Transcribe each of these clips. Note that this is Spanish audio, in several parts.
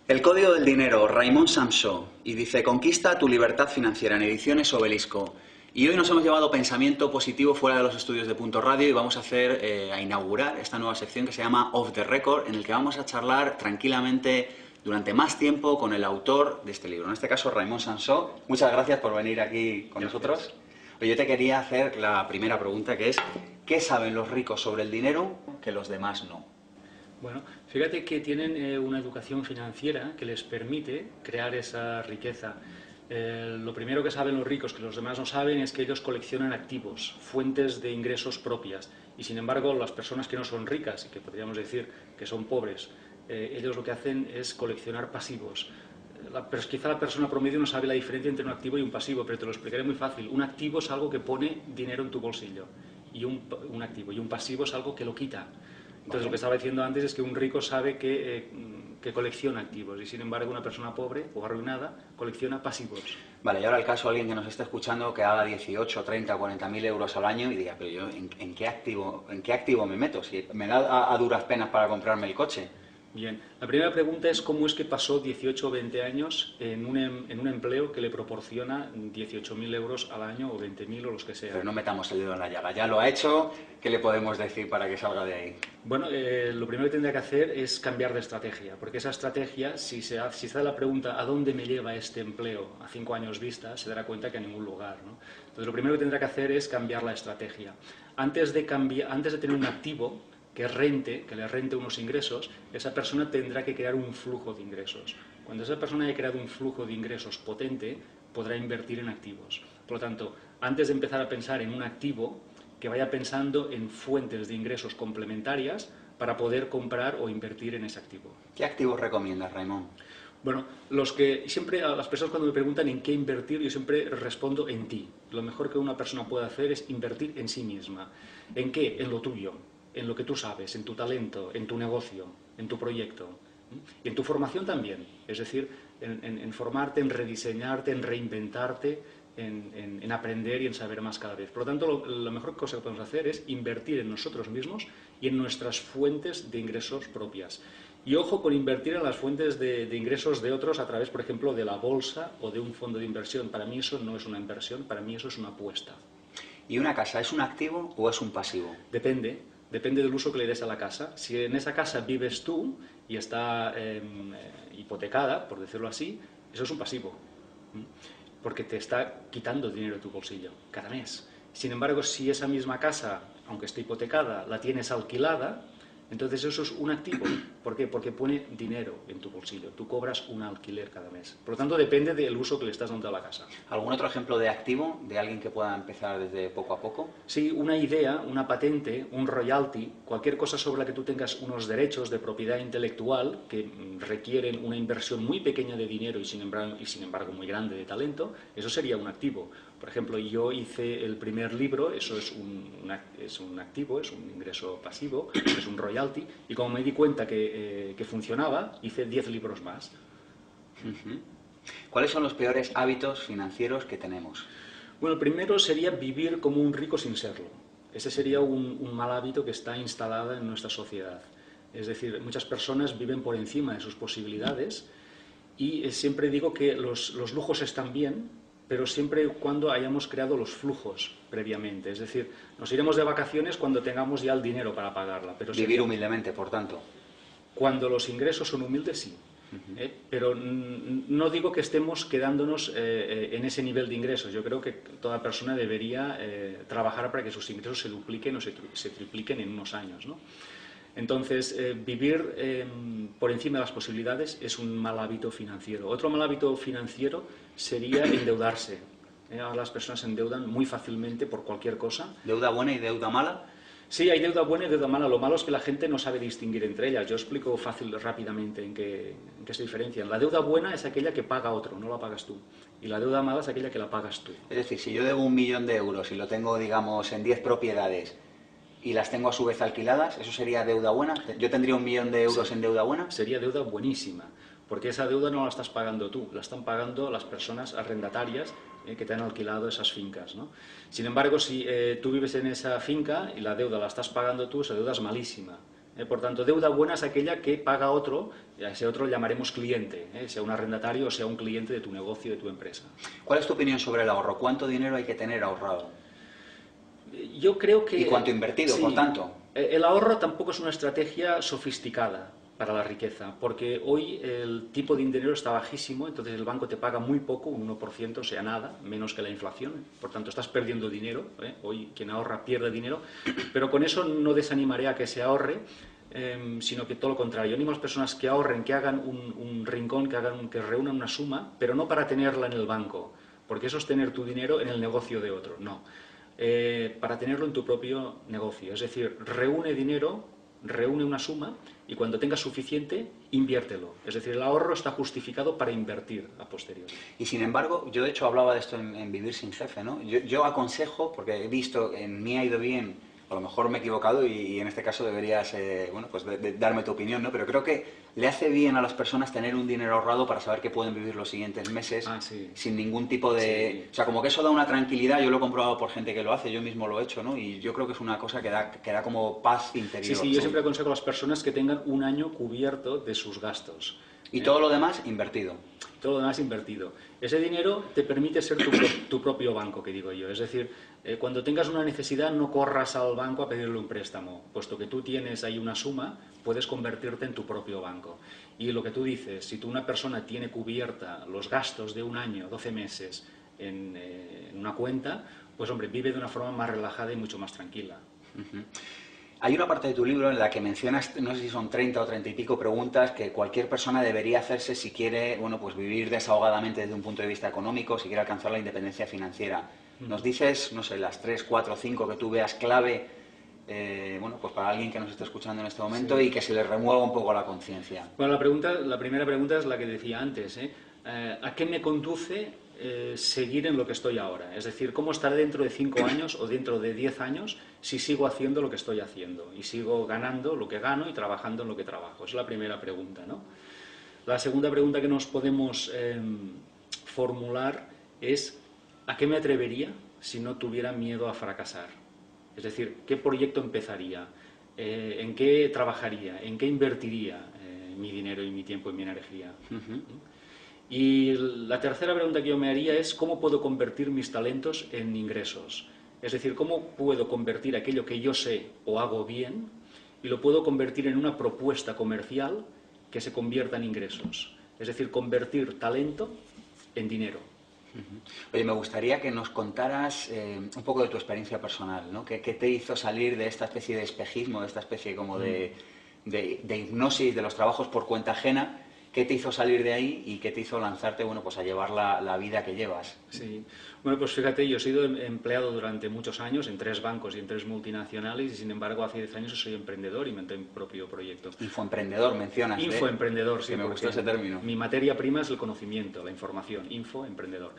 El Código del Dinero, Raymond Samson, y dice: conquista tu libertad financiera, en ediciones Obelisco. Y hoy nos hemos llevado pensamiento positivo fuera de los estudios de Punto Radio y vamos a inaugurar esta nueva sección que se llama Off the Record, en el que vamos a charlar tranquilamente durante más tiempo con el autor de este libro, en este caso Raymond Samson. Muchas gracias por venir aquí con nosotros. Yo te quería hacer la primera pregunta, que es: ¿qué saben los ricos sobre el dinero que los demás no? Bueno, fíjate que tienen una educación financiera que les permite crear esa riqueza. Lo primero que saben los ricos, que los demás no saben, es que ellos coleccionan activos, fuentes de ingresos propias. Y sin embargo, las personas que no son ricas, y que podríamos decir que son pobres, ellos lo que hacen es coleccionar pasivos. Pero quizá la persona promedio no sabe la diferencia entre un activo y un pasivo, pero te lo explicaré muy fácil. Un activo es algo que pone dinero en tu bolsillo, y un activo, y un pasivo es algo que lo quita. Entonces, lo que estaba diciendo antes es que un rico sabe que colecciona activos y, sin embargo, una persona pobre o arruinada colecciona pasivos. Vale, y ahora el caso de alguien que nos esté escuchando que haga 18, 30, 40.000 euros al año y diga: pero yo, ¿en qué activo me meto? Si me da a duras penas para comprarme el coche. Bien, la primera pregunta es cómo es que pasó 18 o 20 años en un empleo que le proporciona 18.000 euros al año o 20.000 o los que sea. Pero no metamos el dedo en la llaga, ya lo ha hecho, ¿qué le podemos decir para que salga de ahí? Bueno, lo primero que tendría que hacer es cambiar de estrategia, porque esa estrategia, si se hace la pregunta ¿a dónde me lleva este empleo a 5 años vista?, se dará cuenta que a ningún lugar, ¿no? Entonces, lo primero que tendrá que hacer es cambiar la estrategia. Antes de tener un activo que le rente unos ingresos, esa persona tendrá que crear un flujo de ingresos. Cuando esa persona haya creado un flujo de ingresos potente, podrá invertir en activos. Por lo tanto, antes de empezar a pensar en un activo, que vaya pensando en fuentes de ingresos complementarias para poder comprar o invertir en ese activo. ¿Qué activos recomiendas, Raymond? Bueno, siempre a las personas cuando me preguntan en qué invertir, yo siempre respondo: en ti. Lo mejor que una persona puede hacer es invertir en sí misma. ¿En qué? En lo tuyo, en lo que tú sabes, en tu talento, en tu negocio, en tu proyecto. Y en tu formación también, es decir, en formarte, en rediseñarte, en reinventarte, en aprender y en saber más cada vez. Por lo tanto, la mejor cosa que podemos hacer es invertir en nosotros mismos y en nuestras fuentes de ingresos propias. Y ojo con invertir en las fuentes de ingresos de otros a través, por ejemplo, de la bolsa o de un fondo de inversión. Para mí eso no es una inversión, para mí eso es una apuesta. ¿Y una casa es un activo o es un pasivo? Depende del uso que le des a la casa. Si en esa casa vives tú y está hipotecada, por decirlo así, eso es un pasivo, porque te está quitando dinero de tu bolsillo cada mes. Sin embargo, si esa misma casa, aunque esté hipotecada, la tienes alquilada, entonces eso es un activo. ¿Por qué? Porque pone dinero en tu bolsillo. Tú cobras un alquiler cada mes. Por lo tanto, depende del uso que le estás dando a la casa. ¿Algún otro ejemplo de activo, de alguien que pueda empezar desde poco a poco? Sí, una idea, una patente, un royalty, cualquier cosa sobre la que tú tengas unos derechos de propiedad intelectual que requieren una inversión muy pequeña de dinero y sin embargo muy grande de talento, eso sería un activo. Por ejemplo, yo hice el primer libro, eso es un activo, es un ingreso pasivo, es un royalty, y como me di cuenta que funcionaba, hice 10 libros más. ¿Cuáles son los peores hábitos financieros que tenemos? Bueno, el primero sería vivir como un rico sin serlo. Ese sería un mal hábito que está instalado en nuestra sociedad. Es decir, muchas personas viven por encima de sus posibilidades y siempre digo que los lujos están bien, pero siempre y cuando hayamos creado los flujos previamente. Es decir, nos iremos de vacaciones cuando tengamos ya el dinero para pagarla. Pero vivir humildemente, por tanto. Cuando los ingresos son humildes, sí. Pero no digo que estemos quedándonos en ese nivel de ingresos. Yo creo que toda persona debería trabajar para que sus ingresos se dupliquen o se tripliquen en unos años, ¿no? Entonces, vivir por encima de las posibilidades es un mal hábito financiero. Otro mal hábito financiero sería endeudarse. Ahora las personas se endeudan muy fácilmente por cualquier cosa. ¿Deuda buena y deuda mala? Sí, hay deuda buena y deuda mala. Lo malo es que la gente no sabe distinguir entre ellas. Yo explico rápidamente en qué se diferencian. La deuda buena es aquella que paga otro, no la pagas tú. Y la deuda mala es aquella que la pagas tú. Es decir, si yo debo 1.000.000 de euros y lo tengo, digamos, en 10 propiedades y las tengo a su vez alquiladas, ¿eso sería deuda buena? ¿Yo tendría 1.000.000 de euros en deuda buena? Sería deuda buenísima, porque esa deuda no la estás pagando tú, la están pagando las personas arrendatarias que te han alquilado esas fincas, ¿no? Sin embargo, si tú vives en esa finca y la deuda la estás pagando tú, esa deuda es malísima. Por tanto, deuda buena es aquella que paga otro, y a ese otro le llamaremos cliente, sea un arrendatario o sea un cliente de tu negocio, de tu empresa. ¿Cuál es tu opinión sobre el ahorro? ¿Cuánto dinero hay que tener ahorrado? Yo creo que... ¿Y cuánto invertido, sí, por tanto? El ahorro tampoco es una estrategia sofisticada para la riqueza, porque hoy el tipo de dinero está bajísimo, entonces el banco te paga muy poco, un 1%, o sea, nada, menos que la inflación, por tanto estás perdiendo dinero, hoy quien ahorra pierde dinero, pero con eso no desanimaré a que se ahorre, sino que todo lo contrario. Yo animo a las personas que ahorren, que hagan un rincón, que reúnan una suma, pero no para tenerla en el banco, porque eso es tener tu dinero en el negocio de otro, no. Para tenerlo en tu propio negocio, es decir, reúne dinero, reúne una suma y cuando tengas suficiente, inviértelo. Es decir, el ahorro está justificado para invertir a posteriori. Y sin embargo, yo de hecho hablaba de esto en Vivir sin Jefe, ¿no? Yo aconsejo, porque he visto, en mí ha ido bien, a lo mejor me he equivocado y en este caso deberías, bueno, pues darme tu opinión, ¿no? Pero creo que le hace bien a las personas tener un dinero ahorrado para saber que pueden vivir los siguientes meses Sí. sin ningún tipo de... Sí. O sea, como que eso da una tranquilidad, yo lo he comprobado por gente que lo hace, yo mismo lo he hecho, ¿no? Y yo creo que es una cosa que da como paz interior. Sí, yo siempre aconsejo a las personas que tengan un año cubierto de sus gastos. Y todo lo demás invertido. Todo lo demás invertido. Ese dinero te permite ser tu propio banco, que digo yo. Es decir, cuando tengas una necesidad no corras al banco a pedirle un préstamo, puesto que tú tienes ahí una suma, puedes convertirte en tu propio banco. Y lo que tú dices, si tú una persona tiene cubierta los gastos de un año, 12 meses, en una cuenta, pues hombre, vive de una forma más relajada y mucho más tranquila. Uh-huh. Hay una parte de tu libro en la que mencionas, no sé si son 30 o 30 y pico preguntas que cualquier persona debería hacerse si quiere, bueno, pues vivir desahogadamente desde un punto de vista económico, si quiere alcanzar la independencia financiera. ¿Nos dices, no sé, las 3, 4, 5 que tú veas clave, bueno, pues para alguien que nos esté escuchando en este momento Sí. y que se le remueva un poco la conciencia? Bueno, la primera pregunta es la que decía antes, ¿a qué me conduce seguir en lo que estoy ahora? Es decir, ¿cómo estaré dentro de 5 años o dentro de 10 años si sigo haciendo lo que estoy haciendo? Y sigo ganando lo que gano y trabajando en lo que trabajo. Es la primera pregunta, ¿no? La segunda pregunta que nos podemos formular es ¿a qué me atrevería si no tuviera miedo a fracasar? Es decir, ¿qué proyecto empezaría? ¿En qué trabajaría? ¿En qué invertiría mi dinero y mi tiempo y mi energía? Uh-huh. Y la tercera pregunta que yo me haría es ¿cómo puedo convertir mis talentos en ingresos? Es decir, ¿cómo puedo convertir aquello que yo sé o hago bien y lo puedo convertir en una propuesta comercial que se convierta en ingresos? Es decir, convertir talento en dinero. Uh-huh. Oye, me gustaría que nos contaras un poco de tu experiencia personal, ¿no? ¿Qué te hizo salir de esta especie de espejismo, de esta especie como de hipnosis, de los trabajos por cuenta ajena? ¿Qué te hizo salir de ahí y qué te hizo lanzarte, bueno, pues a llevar la vida que llevas? Sí, bueno, pues fíjate, yo he sido empleado durante muchos años en 3 bancos y en 3 multinacionales y sin embargo hace 10 años soy emprendedor y monté mi propio proyecto. Infoemprendedor, mencionas. Infoemprendedor, sí. Que me gustó ese término. Mi materia prima es el conocimiento, la información, infoemprendedor.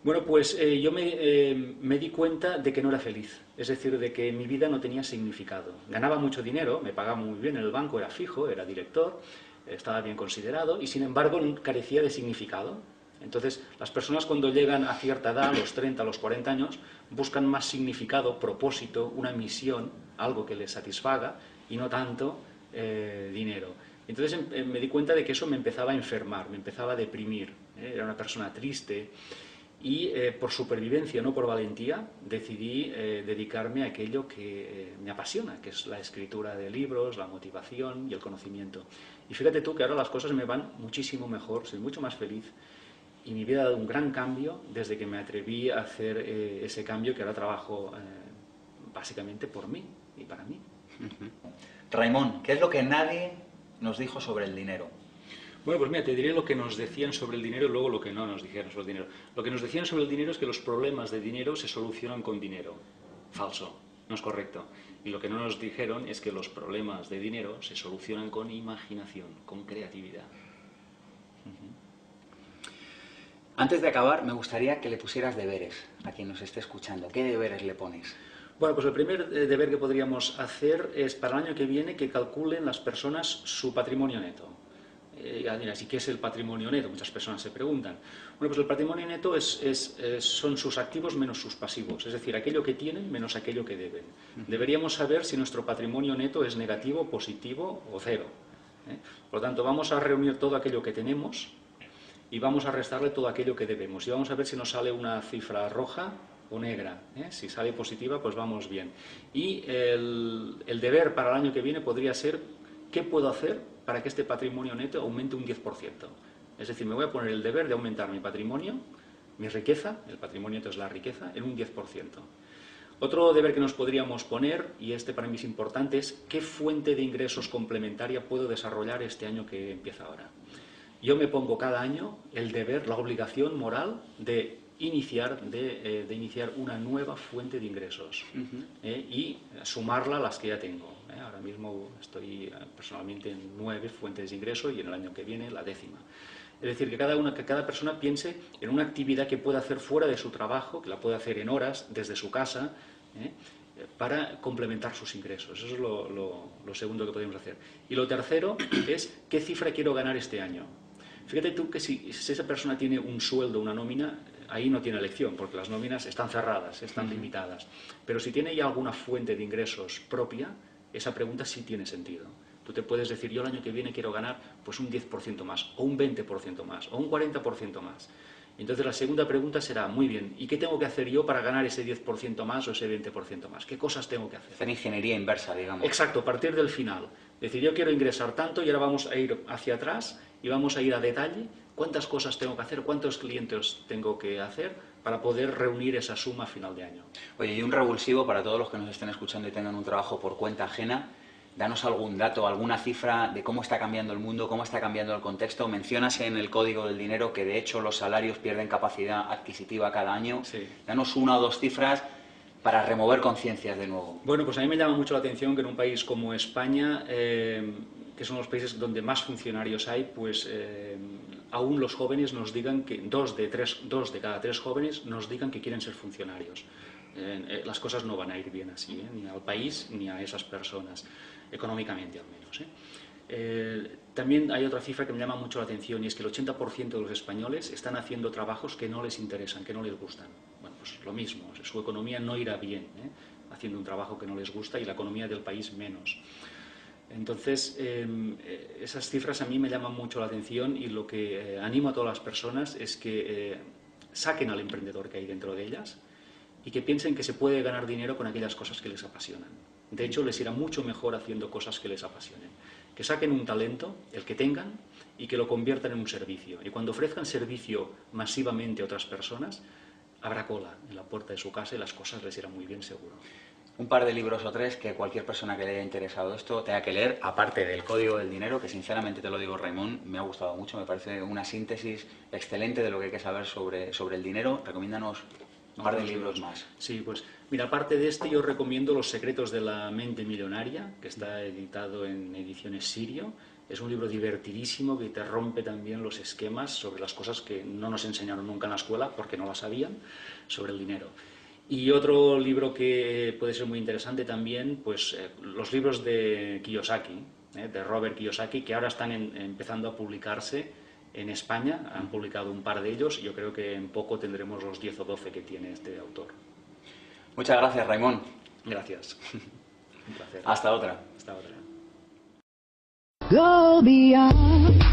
Bueno, pues yo me di cuenta de que no era feliz, es decir, de que mi vida no tenía significado. Ganaba mucho dinero, me pagaba muy bien en el banco, era fijo, era director, estaba bien considerado y sin embargo carecía de significado. Entonces, las personas cuando llegan a cierta edad, a los 30, a los 40 años, buscan más significado, propósito, una misión, algo que les satisfaga y no tanto dinero. Entonces me di cuenta de que eso me empezaba a enfermar, me empezaba a deprimir. Era una persona triste y por supervivencia, no por valentía, decidí dedicarme a aquello que me apasiona, que es la escritura de libros, la motivación y el conocimiento. Y fíjate tú que ahora las cosas me van muchísimo mejor, soy mucho más feliz y mi vida ha dado un gran cambio desde que me atreví a hacer ese cambio que ahora trabajo básicamente por mí y para mí. Uh-huh. Raimon, ¿qué es lo que nadie nos dijo sobre el dinero? Bueno, pues mira, te diré lo que nos decían sobre el dinero y luego lo que no nos dijeron sobre el dinero. Lo que nos decían sobre el dinero es que los problemas de dinero se solucionan con dinero. Falso, no es correcto. Y lo que no nos dijeron es que los problemas de dinero se solucionan con imaginación, con creatividad. Antes de acabar, me gustaría que le pusieras deberes a quien nos esté escuchando. ¿Qué deberes le pones? Bueno, pues el primer deber que podríamos hacer es para el año que viene que calculen las personas su patrimonio neto. Ya dirás, ¿y qué es el patrimonio neto? Muchas personas se preguntan. Bueno, pues el patrimonio neto son sus activos menos sus pasivos, es decir, aquello que tienen menos aquello que deben. Deberíamos saber si nuestro patrimonio neto es negativo, positivo o cero. Por lo tanto, vamos a reunir todo aquello que tenemos y vamos a restarle todo aquello que debemos. Y vamos a ver si nos sale una cifra roja o negra. Si sale positiva, pues vamos bien. Y el deber para el año que viene podría ser ¿qué puedo hacer para que este patrimonio neto aumente un 10%? Es decir, me voy a poner el deber de aumentar mi patrimonio, mi riqueza, el patrimonio neto es la riqueza, en un 10%. Otro deber que nos podríamos poner, y este para mí es importante, es ¿qué fuente de ingresos complementaria puedo desarrollar este año que empieza ahora? Yo me pongo cada año el deber, la obligación moral de iniciar una nueva fuente de ingresos y sumarla a las que ya tengo. Ahora mismo estoy personalmente en 9 fuentes de ingreso y en el año que viene la 10ª. Es decir, que cada persona piense en una actividad que pueda hacer fuera de su trabajo, que la pueda hacer en horas, desde su casa, para complementar sus ingresos. Eso es lo segundo que podemos hacer. Y lo tercero es ¿qué cifra quiero ganar este año? Fíjate tú que si esa persona tiene un sueldo, una nómina, ahí no tiene elección, porque las nóminas están cerradas, están limitadas. Pero si tiene ya alguna fuente de ingresos propia, esa pregunta sí tiene sentido. Tú te puedes decir, yo el año que viene quiero ganar pues un 10% más, o un 20% más, o un 40% más. Entonces la segunda pregunta será, muy bien, ¿y qué tengo que hacer yo para ganar ese 10% más o ese 20% más? ¿Qué cosas tengo que hacer? Hacer ingeniería inversa, digamos. Exacto, partir del final. Es decir, yo quiero ingresar tanto y ahora vamos a ir hacia atrás y vamos a ir a detalle cuántas cosas tengo que hacer, cuántos clientes tengo que hacer para poder reunir esa suma a final de año. Oye, y un revulsivo para todos los que nos estén escuchando y tengan un trabajo por cuenta ajena. Danos algún dato, alguna cifra de cómo está cambiando el mundo, cómo está cambiando el contexto. Mencionas en el Código del Dinero que de hecho los salarios pierden capacidad adquisitiva cada año. Sí. Danos una o dos cifras para remover conciencias de nuevo. Bueno, pues a mí me llama mucho la atención que en un país como España, que son los países donde más funcionarios hay, pues aún los jóvenes nos digan que dos de cada tres jóvenes nos digan que quieren ser funcionarios. Las cosas no van a ir bien así, ni al país ni a esas personas, económicamente al menos. También hay otra cifra que me llama mucho la atención y es que el 80% de los españoles están haciendo trabajos que no les interesan, que no les gustan. Bueno, pues lo mismo, su economía no irá bien haciendo un trabajo que no les gusta y la economía del país menos. Entonces, esas cifras a mí me llaman mucho la atención y lo que animo a todas las personas es que saquen al emprendedor que hay dentro de ellas y que piensen que se puede ganar dinero con aquellas cosas que les apasionan. De hecho, les irá mucho mejor haciendo cosas que les apasionen. Que saquen un talento, el que tengan, y que lo conviertan en un servicio. Y cuando ofrezcan servicio masivamente a otras personas, habrá cola en la puerta de su casa y las cosas les irán muy bien, seguro. Un par de libros o tres que cualquier persona que le haya interesado esto tenga que leer, aparte del Código del Dinero, que sinceramente te lo digo, Raimon, me ha gustado mucho, me parece una síntesis excelente de lo que hay que saber sobre el dinero. Recomiéndanos un par de libros más. Sí, pues mira, aparte de este yo recomiendo Los secretos de la mente millonaria, que está editado en ediciones Sirio. Es un libro divertidísimo que te rompe también los esquemas sobre las cosas que no nos enseñaron nunca en la escuela, porque no las sabían, sobre el dinero. Y otro libro que puede ser muy interesante también, pues los libros de Kiyosaki, de Robert Kiyosaki, que ahora están empezando a publicarse en España. Han publicado un par de ellos y yo creo que en poco tendremos los 10 o 12 que tiene este autor. Muchas gracias, Raimon. Gracias. Un placer. Hasta otra. Hasta otra. Go beyond.